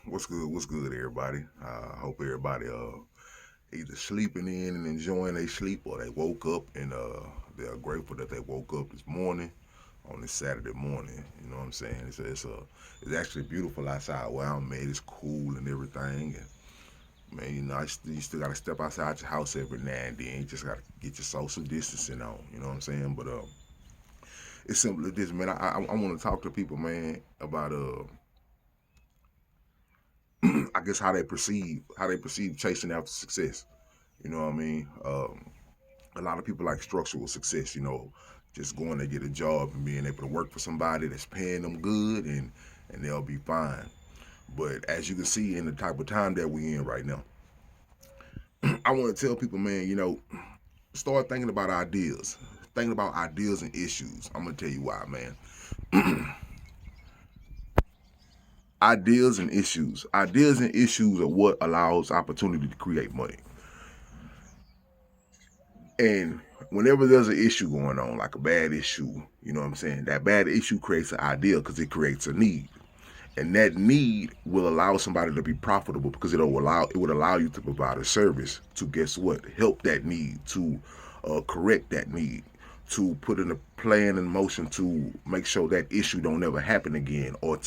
What's good? What's good, everybody? Hope everybody either sleeping in and enjoying their sleep, or they woke up and they're grateful that they woke up this morning on this Saturday morning. You know what I'm saying? It's actually beautiful outside where I'm at. It's cool and everything. And man, you still gotta step outside your house every now and then. You just gotta get your social distancing on. You know what I'm saying? But it's simple as this, man. I want to talk to people, man, about I guess how they perceive chasing after success. You know what I mean? A lot of people like structural success. Just going to get a job and being able to work for somebody that's paying them good, and they'll be fine. But as you can see in the type of time that we in right now, I want to tell people, man, start thinking about ideas. Thinking about ideas and issues. I'm gonna tell you why, man. Ideas and issues. Ideas and issues are what allows opportunity to create money. And whenever there's an issue going on, like a bad issue, you know what I'm saying? That bad issue creates an idea because it creates a need. And that need will allow somebody to be profitable because it would allow you to provide a service to, guess what, help that need, to correct that need, to put in a plan in motion to make sure that issue don't ever happen again, or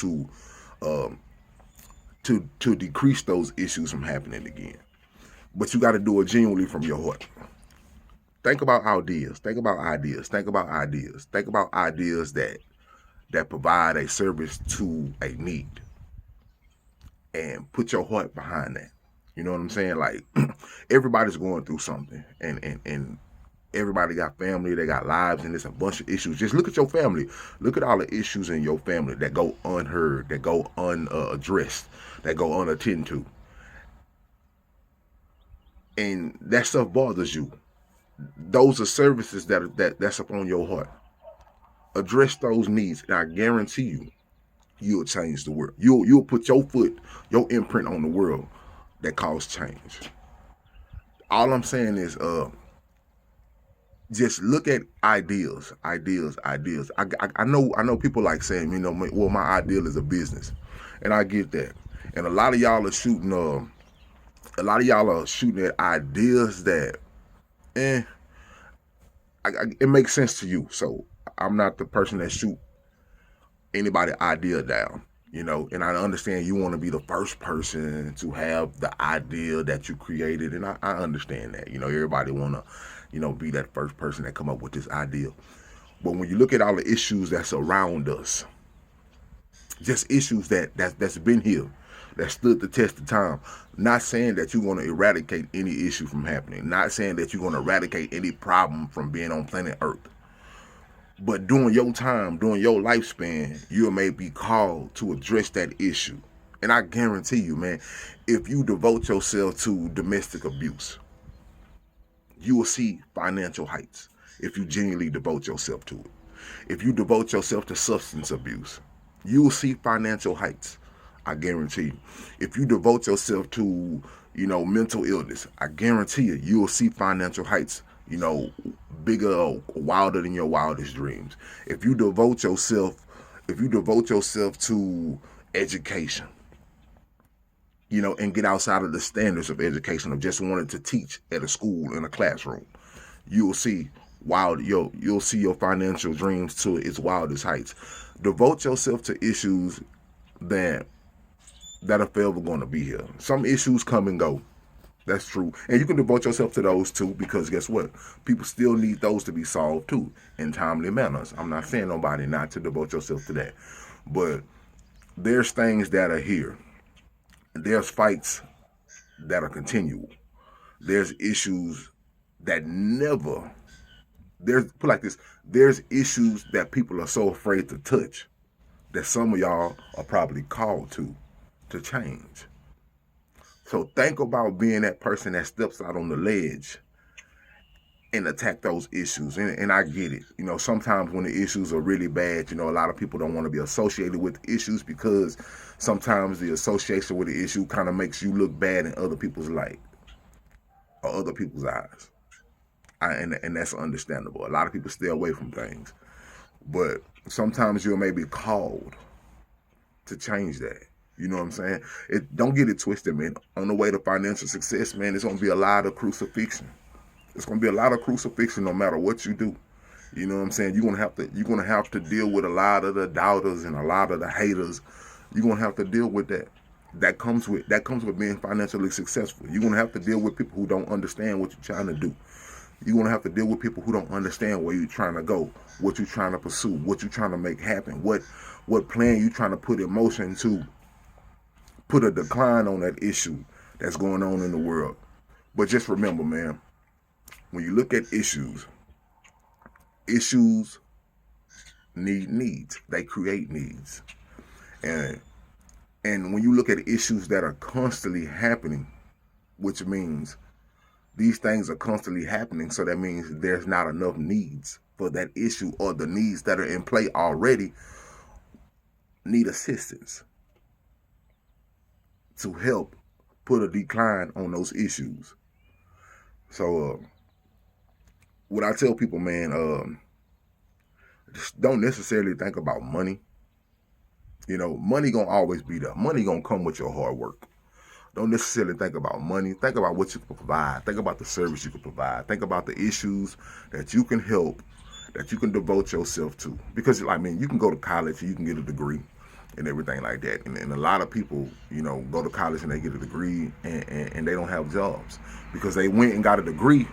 um, to decrease those issues from happening again. But you got to do it genuinely from your heart. Think about ideas. Think about ideas. Think about ideas. Think about ideas that provide a service to a need, and put your heart behind that. You know what I'm saying? Like everybody's going through something, and everybody got family, they got lives, and there's a bunch of issues. Just look at your family. Look at all the issues in your family that go unheard, that go unaddressed, that go unattended to, and that stuff bothers you. Those are services that's upon your heart. Address those needs, and I guarantee you'll change the world. You'll put your imprint on the world that cause change. All I'm saying is, just look at ideas, ideas, ideas. I know people like saying, well, my ideal is a business, and I get that. And a lot of y'all are shooting at ideas that, eh, it makes sense to you. So I'm not the person that shoot anybody idea down. And I understand you want to be the first person to have the idea that you created, and I understand that. Everybody want to, be that first person that come up with this idea. But when you look at all the issues that's around us, just issues that's been here, that stood the test of time. Not saying that you're going to eradicate any issue from happening. Not saying that you're going to eradicate any problem from being on planet Earth. But during your time, during your lifespan, you may be called to address that issue. And I guarantee you, man, if you devote yourself to domestic abuse, you will see financial heights if you genuinely devote yourself to it. If you devote yourself to substance abuse, you will see financial heights. I guarantee you. If you devote yourself to, mental illness, I guarantee you will see financial heights, bigger, wilder than your wildest dreams. If you devote yourself, to education, and get outside of the standards of education of just wanting to teach at a school in a classroom, you'll see you'll see your financial dreams to its wildest heights. Devote yourself to issues that are forever going to be here. Some issues come and go. That's true. And you can devote yourself to those too, because guess what? People still need those to be solved too in timely manners. I'm not saying nobody not to devote yourself to that. But there's things that are here. There's fights that are continual. There's issues that never, put like this, there's issues that people are so afraid to touch that some of y'all are probably called to change. So think about being that person that steps out on the ledge and attack those issues. And I get it. Sometimes when the issues are really bad, a lot of people don't want to be associated with issues because sometimes the association with the issue kind of makes you look bad in other people's light or other people's eyes. And that's understandable. A lot of people stay away from things. But sometimes you may be called to change that. You know what I'm saying? Don't get it twisted, man. On the way to financial success, man, it's gonna be a lot of crucifixion. It's gonna be a lot of crucifixion no matter what you do. You know what I'm saying? You're gonna have to deal with a lot of the doubters and a lot of the haters. You're gonna have to deal with that. That comes with being financially successful. You're gonna have to deal with people who don't understand what you're trying to do. You're gonna have to deal with people who don't understand where you're trying to go, what you're trying to pursue, what you're trying to make happen, what plan you're trying to put in motion to put a decline on that issue that's going on in the world. But just remember, man, when you look at issues need needs. They create needs. And and when you look at issues that are constantly happening, which means these things are constantly happening, so that means there's not enough needs for that issue, or the needs that are in play already need assistance to help put a decline on those issues. So what I tell people, man, just don't necessarily think about money. You know, money gonna always be there. Money gonna come with your hard work. Don't necessarily think about money. Think about what you can provide. Think about the service you can provide. Think about the issues that you can help, that you can devote yourself to. Because, I mean, you can go to college and you can get a degree and everything like that. And a lot of people, you know, go to college and they get a degree and they don't have jobs because they went and got a degree.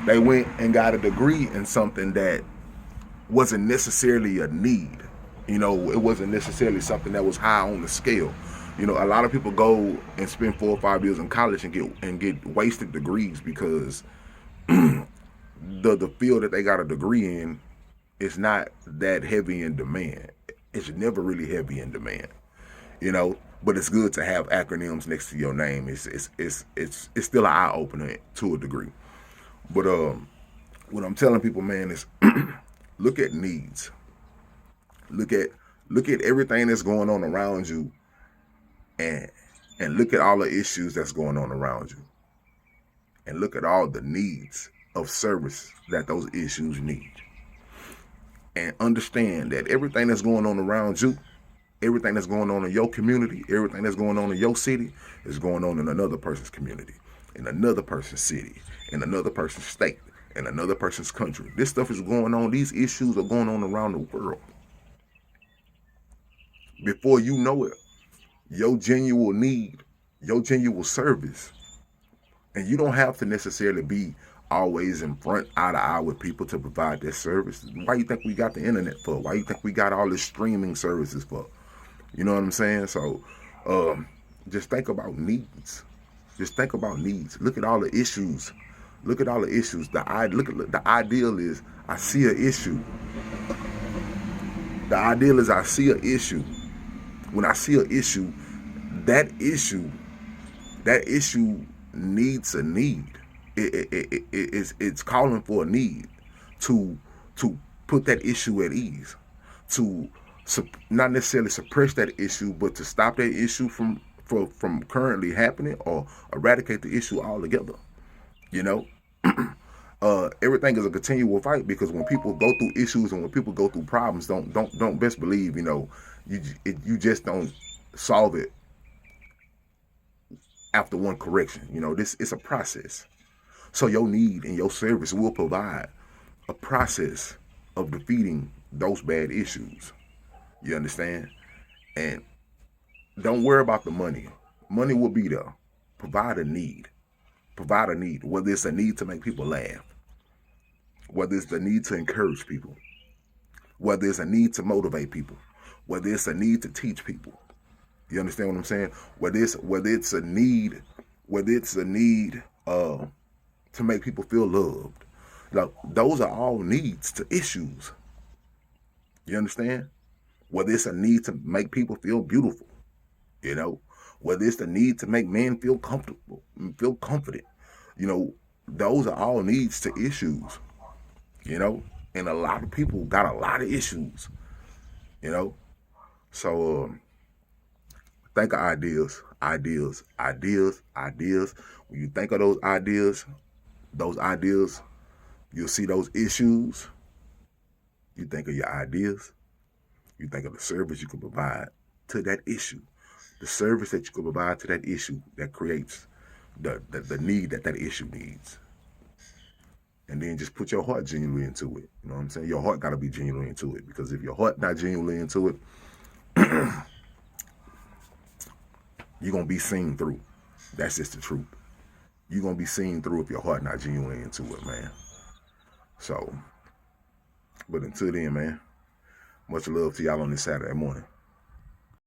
They went and got a degree in something that wasn't necessarily a need. You know, it wasn't necessarily something that was high on the scale. You know, a lot of people go and spend 4 or 5 years in college and get wasted degrees because the field that they got a degree in is not that heavy in demand. It's never really heavy in demand. You know, but it's good to have acronyms next to your name. It's still an eye opener to a degree. But what I'm telling people, man, is look at needs. Look at everything that's going on around you, and look at all the issues that's going on around you, and look at all the needs of service that those issues need, and understand that everything that's going on around you, everything that's going on in your community, everything that's going on in your city is going on in another person's community, in another person's city, in another person's state, in another person's country. This stuff is going on. These issues are going on around the world. Before you know it, your genuine need, your genuine service, and you don't have to necessarily be always in front, eye to eye with people to provide that service. Why you think we got the internet for? Why you think we got all the streaming services for? You know what I'm saying? So just think about needs. Just think about needs. Look at all the issues. Look at all the issues. The ideal is I see an issue. The ideal is I see an issue. When I see an issue, that issue needs a need. It's calling for a need to put that issue at ease, to not necessarily suppress that issue, but to stop that issue from currently happening, or eradicate the issue altogether. You know, everything is a continual fight, because when people go through issues and when people go through problems, don't best believe, you know, you just don't solve it after one correction. You know, it's a process. So your need and your service will provide a process of defeating those bad issues. You understand? And don't worry about the money. Money will be there. Provide a need. Provide a need. Whether it's a need to make people laugh, whether it's the need to encourage people, whether it's a need to motivate people, whether it's a need to teach people. You understand what I'm saying? Whether it's a need to make people feel loved. Like, those are all needs to issues. You understand? Whether it's a need to make people feel beautiful, you know, whether it's the need to make men feel comfortable, feel confident, you know, those are all needs to issues, you know, and a lot of people got a lot of issues, you know. So think of ideas. When you think of those ideas, you'll see those issues. You think of your ideas. You think of the service you can provide. to that issue, the service that you can provide to that issue that creates the need that issue needs. And then just put your heart genuinely into it. You know what I'm saying? Your heart got to be genuinely into it, because if your heart not genuinely into it, you're going to be seen through. That's just the truth. You're going to be seen through if your heart not genuinely into it, man. So, but until then, man, much love to y'all on this Saturday morning.